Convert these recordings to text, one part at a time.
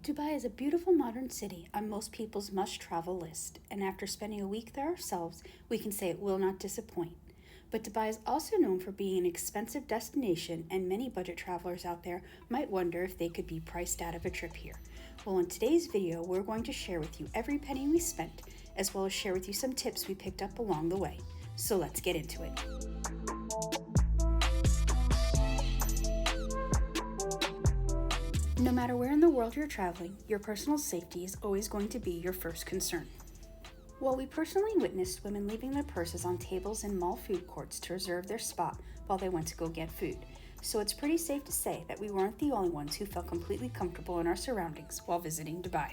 Dubai is a beautiful modern city on most people's must-travel list, and after spending a week there ourselves, we can say it will not disappoint. But Dubai is also known for being an expensive destination, and many budget travelers out there might wonder if they could be priced out of a trip here. Well, in today's video, we're going to share with you every penny we spent, as well as share with you some tips we picked up along the way. So let's get into it. No matter where in the world you're traveling, your personal safety is always going to be your first concern. Well, we personally witnessed women leaving their purses on tables in mall food courts to reserve their spot while they went to go get food. So it's pretty safe to say that we weren't the only ones who felt completely comfortable in our surroundings while visiting Dubai.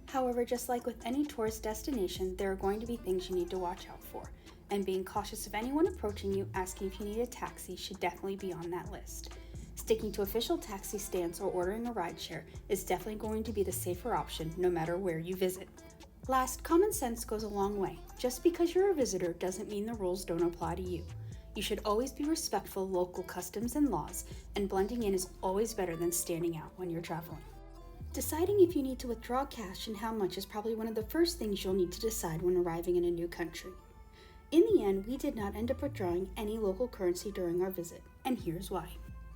However, just like with any tourist destination, there are going to be things you need to watch out for, and being cautious of anyone approaching you asking if you need a taxi should definitely be on that list. Sticking to official taxi stands or ordering a rideshare is definitely going to be the safer option no matter where you visit. Last, common sense goes a long way. Just because you're a visitor doesn't mean the rules don't apply to you. You should always be respectful of local customs and laws, and blending in is always better than standing out when you're traveling. Deciding if you need to withdraw cash and how much is probably one of the first things you'll need to decide when arriving in a new country. In the end, we did not end up withdrawing any local currency during our visit, and here's why.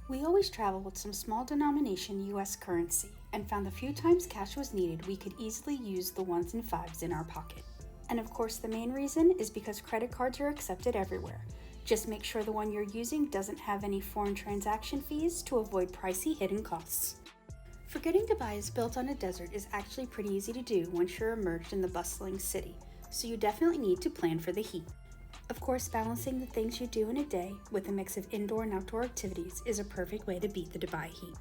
We always travel with some small denomination US currency, and found the few times cash was needed, we could easily use the 1s and 5s in our pocket. And of course, the main reason is because credit cards are accepted everywhere. Just make sure the one you're using doesn't have any foreign transaction fees to avoid pricey hidden costs. Forgetting Dubai is built on a desert is actually pretty easy to do once you're immersed in the bustling city, so you definitely need to plan for the heat. Of course, balancing the things you do in a day with a mix of indoor and outdoor activities is a perfect way to beat the Dubai heat.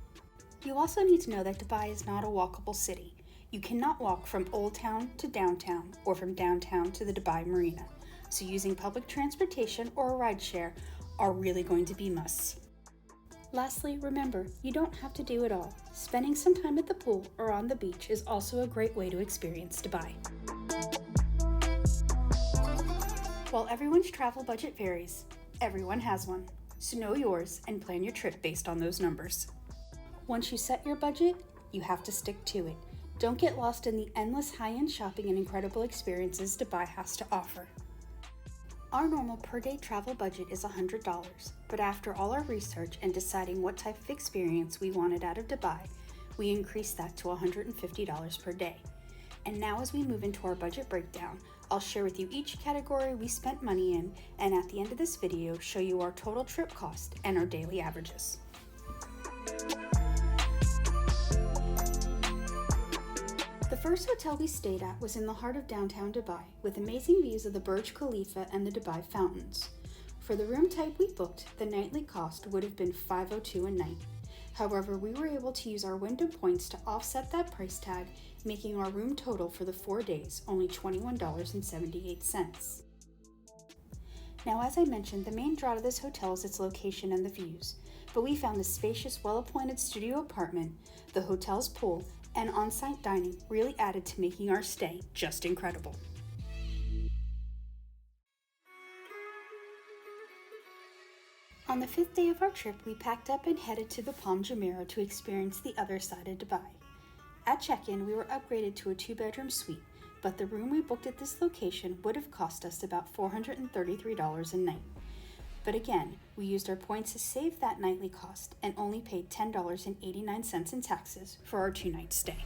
You also need to know that Dubai is not a walkable city. You cannot walk from Old Town to downtown or from downtown to the Dubai Marina, so using public transportation or a rideshare are really going to be musts. Lastly, remember, you don't have to do it all. Spending some time at the pool or on the beach is also a great way to experience Dubai. While everyone's travel budget varies, everyone has one. So know yours and plan your trip based on those numbers. Once you set your budget, you have to stick to it. Don't get lost in the endless high-end shopping and incredible experiences Dubai has to offer. Our normal per-day travel budget is $100, but after all our research and deciding what type of experience we wanted out of Dubai, we increased that to $150 per day. And now as we move into our budget breakdown, I'll share with you each category we spent money in, and at the end of this video, show you our total trip cost and our daily averages. The first hotel we stayed at was in the heart of downtown Dubai, with amazing views of the Burj Khalifa and the Dubai fountains. For the room type we booked, the nightly cost would have been $502 a night. However, we were able to use our window points to offset that price tag, making our room total for the 4 days only $21.78. Now, as I mentioned, the main draw to this hotel is its location and the views, but we found the spacious, well-appointed studio apartment, the hotel's pool, and on-site dining really added to making our stay just incredible. On the 5th day of our trip, we packed up and headed to the Palm Jumeirah to experience the other side of Dubai. At check-in, we were upgraded to a 2-bedroom suite, but the room we booked at this location would have cost us about $433 a night. But again, we used our points to save that nightly cost and only paid $10.89 in taxes for our 2-night stay.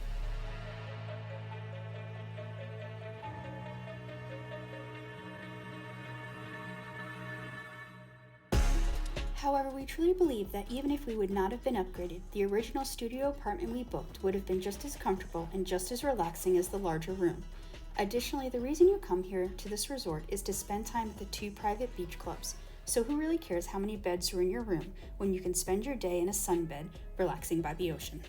However, we truly believe that even if we would not have been upgraded, the original studio apartment we booked would have been just as comfortable and just as relaxing as the larger room. Additionally, the reason you come here to this resort is to spend time at the 2 private beach clubs, so who really cares how many beds are in your room when you can spend your day in a sunbed relaxing by the ocean?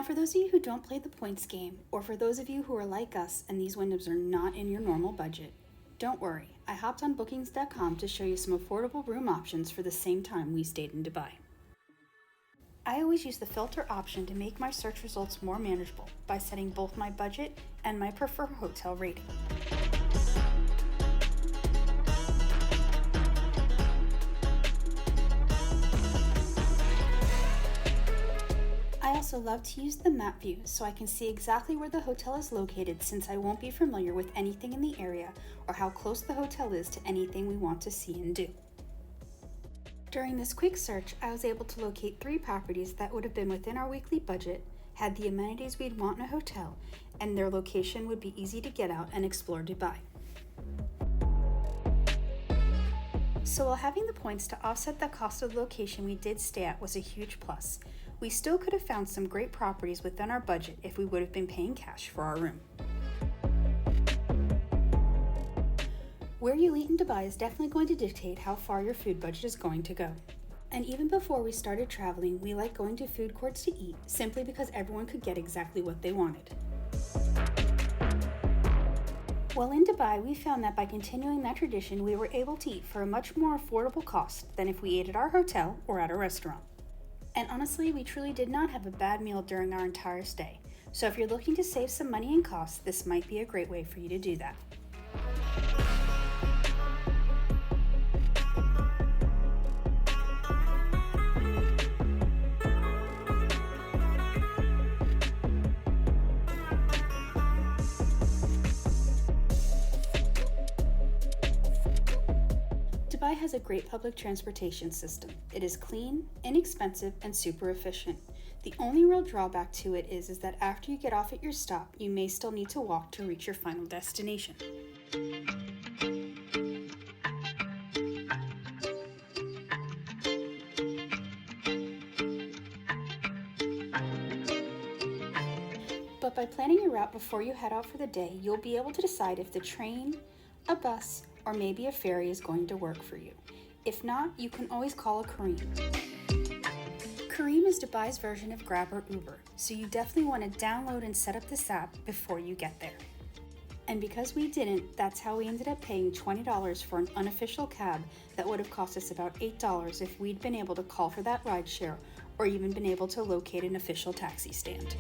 for those of you who don't play the points game, or for those of you who are like us and these Wyndhams are not in your normal budget, don't worry, I hopped on bookings.com to show you some affordable room options for the same time we stayed in Dubai. I always use the filter option to make my search results more manageable by setting both my budget and my preferred hotel rating. I also love to use the map view so I can see exactly where the hotel is located, since I won't be familiar with anything in the area or how close the hotel is to anything we want to see and do. During this quick search, I was able to locate 3 properties that would have been within our weekly budget, had the amenities we'd want in a hotel, and their location would be easy to get out and explore Dubai. So while having the points to offset the cost of the location we did stay at was a huge plus, we still could have found some great properties within our budget if we would have been paying cash for our room. Where you eat in Dubai is definitely going to dictate how far your food budget is going to go. And even before we started traveling, we liked going to food courts to eat, simply because everyone could get exactly what they wanted. While in Dubai, we found that by continuing that tradition, we were able to eat for a much more affordable cost than if we ate at our hotel or at a restaurant. And honestly, we truly did not have a bad meal during our entire stay. So if you're looking to save some money and costs, this might be a great way for you to do that. Dubai has a great public transportation system. It is clean, inexpensive, and super efficient. The only real drawback to it is that after you get off at your stop, you may still need to walk to reach your final destination. But by planning your route before you head out for the day, you'll be able to decide if the train, a bus, or maybe a ferry is going to work for you. If not, you can always call a Careem. Careem is Dubai's version of Grab or Uber, so you definitely want to download and set up this app before you get there. And because we didn't, that's how we ended up paying $20 for an unofficial cab that would have cost us about $8 if we'd been able to call for that rideshare or even been able to locate an official taxi stand.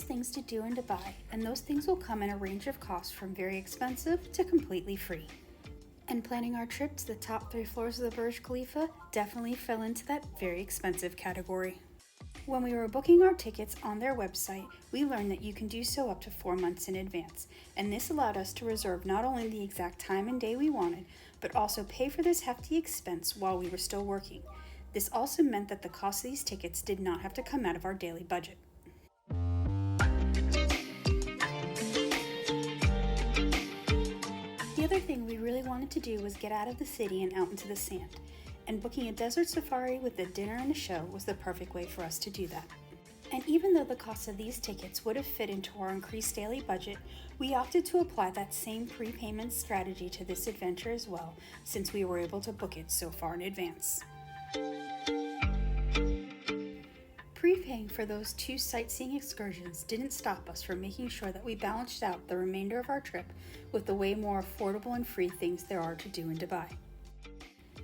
Things to do in Dubai, and those things will come in a range of costs from very expensive to completely free. And planning our trip to the top 3 floors of the Burj Khalifa definitely fell into that very expensive category. When we were booking our tickets on their website, we learned that you can do so up to 4 months in advance, and this allowed us to reserve not only the exact time and day we wanted, but also pay for this hefty expense while we were still working. This also meant that the cost of these tickets did not have to come out of our daily budget. The other thing we really wanted to do was get out of the city and out into the sand, and booking a desert safari with a dinner and a show was the perfect way for us to do that. And even though the cost of these tickets would have fit into our increased daily budget, we opted to apply that same prepayment strategy to this adventure as well, since we were able to book it so far in advance. Prepaying for those 2 sightseeing excursions didn't stop us from making sure that we balanced out the remainder of our trip with the way more affordable and free things there are to do in Dubai.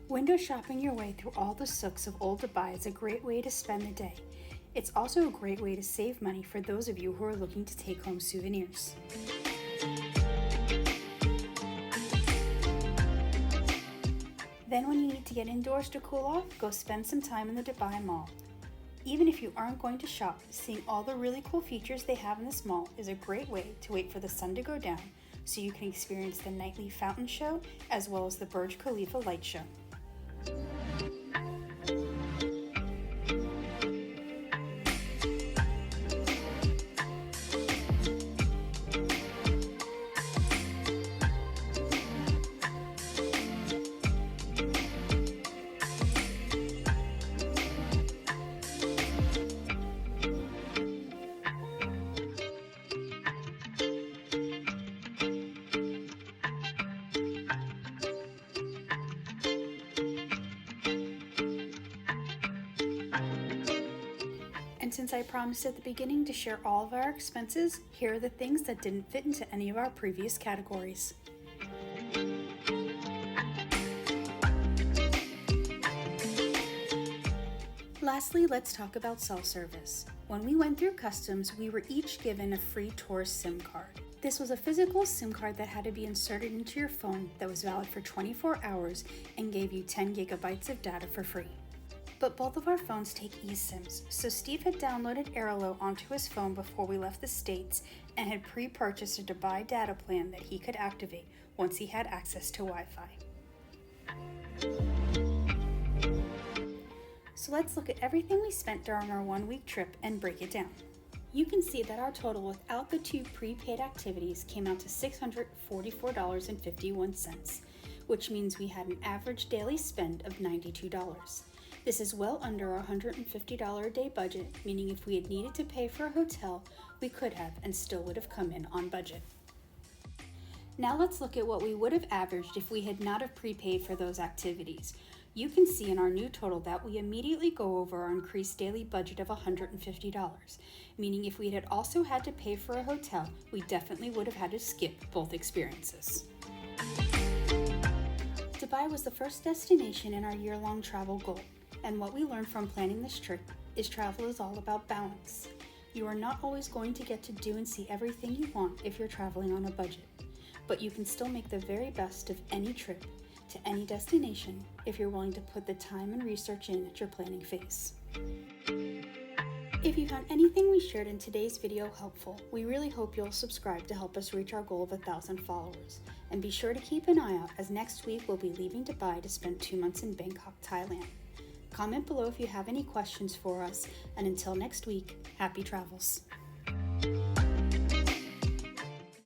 Window shopping your way through all the souks of old Dubai is a great way to spend the day. It's also a great way to save money for those of you who are looking to take home souvenirs. Then when you need to get indoors to cool off, go spend some time in the Dubai Mall. Even if you aren't going to shop, seeing all the really cool features they have in this mall is a great way to wait for the sun to go down so you can experience the nightly fountain show as well as the Burj Khalifa light show. I promised at the beginning to share all of our expenses, here are the things that didn't fit into any of our previous categories. Lastly, let's talk about cell service. When we went through customs, we were each given a free tourist SIM card. This was a physical SIM card that had to be inserted into your phone that was valid for 24 hours and gave you 10 gigabytes of data for free. But both of our phones take eSIMs, so Steve had downloaded Airalo onto his phone before we left the States and had pre-purchased a Dubai data plan that he could activate once he had access to Wi-Fi. So let's look at everything we spent during our 1-week trip and break it down. You can see that our total without the 2 prepaid activities came out to $644.51, which means we had an average daily spend of $92. This is well under our $150 a day budget, meaning if we had needed to pay for a hotel, we could have and still would have come in on budget. Now let's look at what we would have averaged if we had not have prepaid for those activities. You can see in our new total that we immediately go over our increased daily budget of $150, meaning if we had also had to pay for a hotel, we definitely would have had to skip both experiences. Dubai was the first destination in our year-long travel goal, and what we learned from planning this trip is travel is all about balance. You are not always going to get to do and see everything you want if you're traveling on a budget, but you can still make the very best of any trip to any destination if you're willing to put the time and research in at your planning phase. If you found anything we shared in today's video helpful, we really hope you'll subscribe to help us reach our goal of 1,000 followers. And be sure to keep an eye out, as next week we'll be leaving Dubai to spend 2 months in Bangkok, Thailand. Comment below if you have any questions for us, and until next week, happy travels.